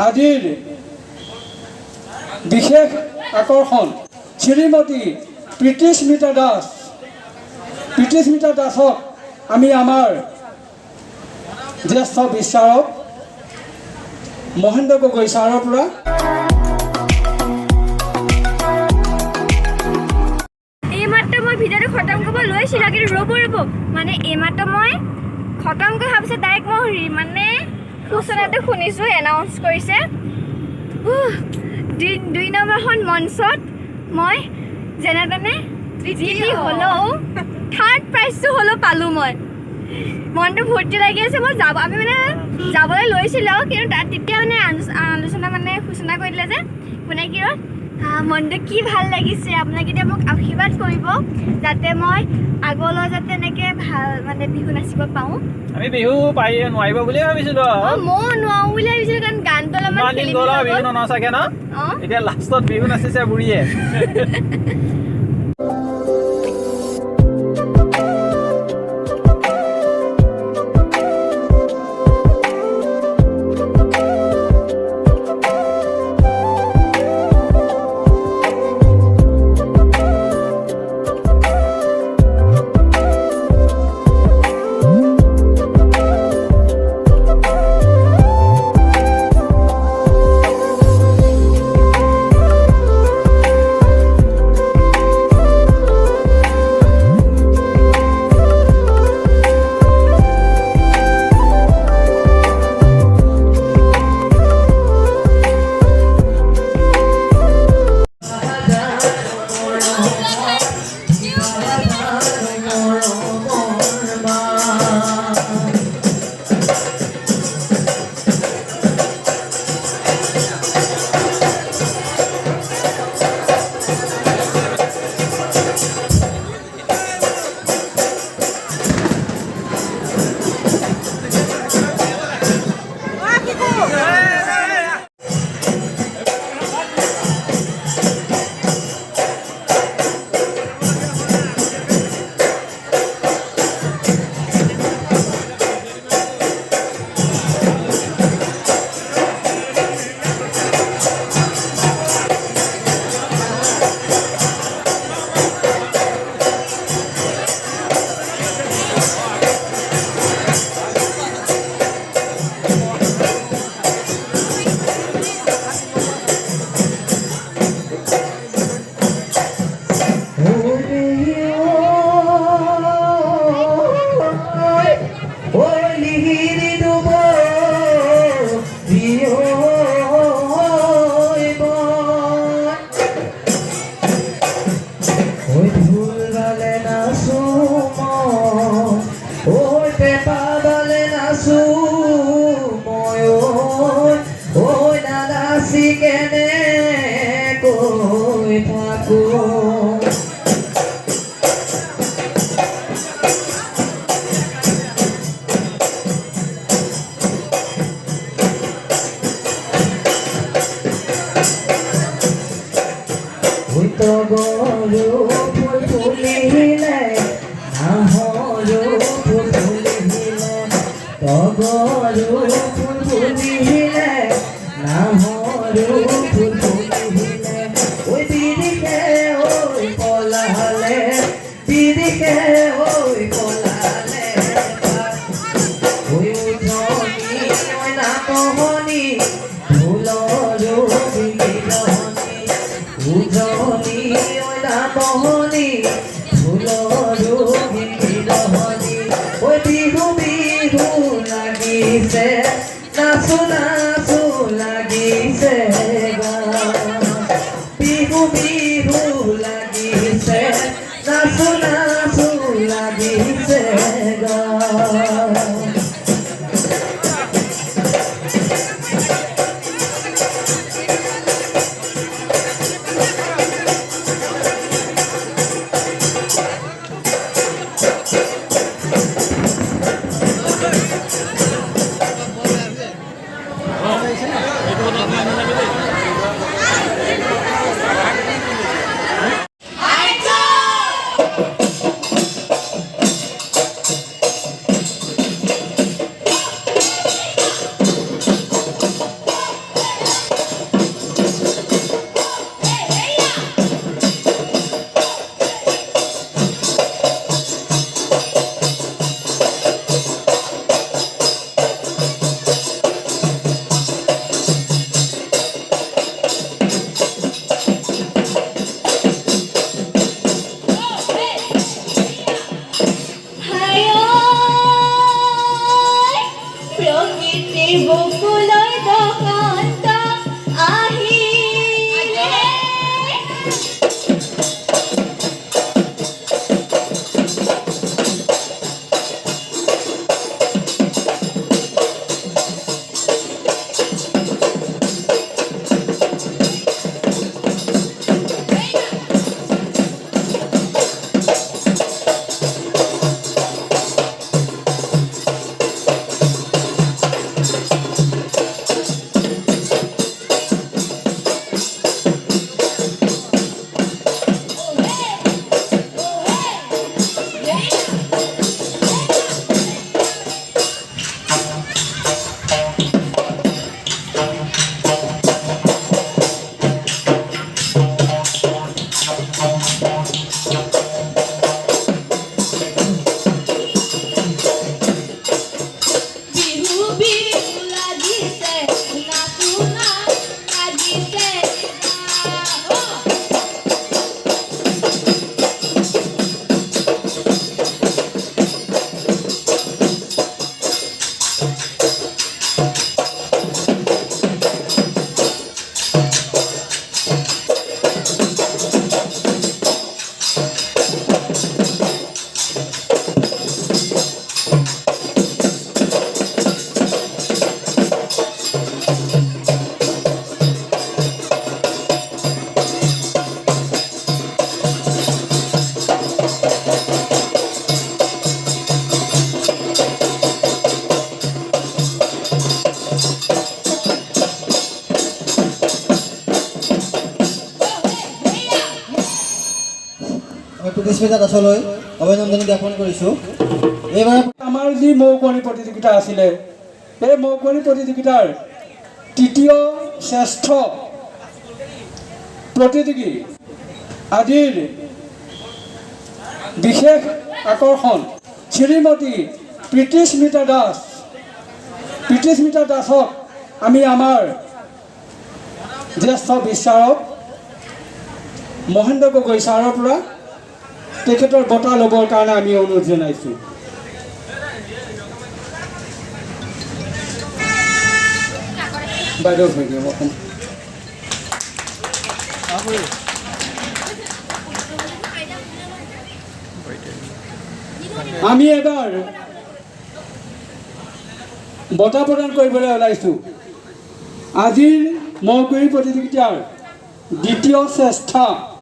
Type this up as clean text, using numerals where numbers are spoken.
আজিৰ বিশেষ আকৰ্ষণ শ্ৰীমতী প্ৰীতিস্মিতা দাস। প্ৰীতিস্মিতা দাসক আমি আমাৰ জ্যেষ্ঠ বিচাৰক মহেন্দ্ৰ গগৈ ছাৰৰ পৰা এইমাত্ৰ মই ভিডিঅ'টো খতম কৰিব লৈছিলোঁ, কিন্তু ৰ'ব মানে এইমাত্ৰ মই খতম কৰি অহাৰ পিছত ডাইৰেক্ট মই মানে সূচনাটো শুনিছোঁ, এনাউন্স কৰিছে 2 নম্বৰখন মঞ্চত মই যেনে তেনে হ'লেও থাৰ্ড প্ৰাইজটো হ'লেও পালোঁ। মই মনটো ফূৰ্তি লাগি আছে। আমি মানে যাবলৈ লৈছিলোঁ, কিন্তু তাত তেতিয়া মানে আলোচনা মানে সূচনা কৰি দিলে যে কোনে কি মনটো কি ভাল লাগিছে। আপোনালোকে এতিয়া মোক আশীৰ্বাদ কৰিব যাতে মই আগলৈ যাতে এনেকৈ ভাল মানে বিহু নাচিব পাওঁ। আমি বিহু পাই নোৱাৰিব বুলিয়ে ভাবিছিলোঁ। ময়ো নোৱাৰোঁ বুলি ভাবিছিলোঁ, কাৰণ গানটো অলপমান বিহু ননাচাগে ন? এতিয়া লাষ্টত বিহু নাচিছে বুঢ়ীয়ে। প্ৰীতিস্মিতা দাসলৈ অভিনন্দন জ্ঞাপন কৰিছোঁ। এইবাৰ আমাৰ যি মৌকৰণী প্ৰতিযোগিতা আছিলে এই মৌকৰণী প্ৰতিযোগিতাৰ তৃতীয় শ্ৰেষ্ঠ প্ৰতিযোগী আজিৰ বিশেষ আকৰ্ষণ শ্ৰীমতী প্ৰীতিস্মিতা দাস। প্ৰীতিস্মিতা দাসক আমি আমাৰ জ্যেষ্ঠ বিচাৰক মহেন্দ্ৰ গগৈ ছাৰৰ পৰা তেখেতৰ বঁটা ল'বৰ কাৰণে আমি অনুৰোধ জনাইছোঁ। বাইদেউ হৈ গ'ল অকণ। আমি এবাৰ বঁটা প্ৰদান কৰিবলৈ ওলাইছোঁ। আজিৰ মৌকুঁৱৰী প্ৰতিযোগিতাৰ দ্বিতীয় শ্ৰেষ্ঠ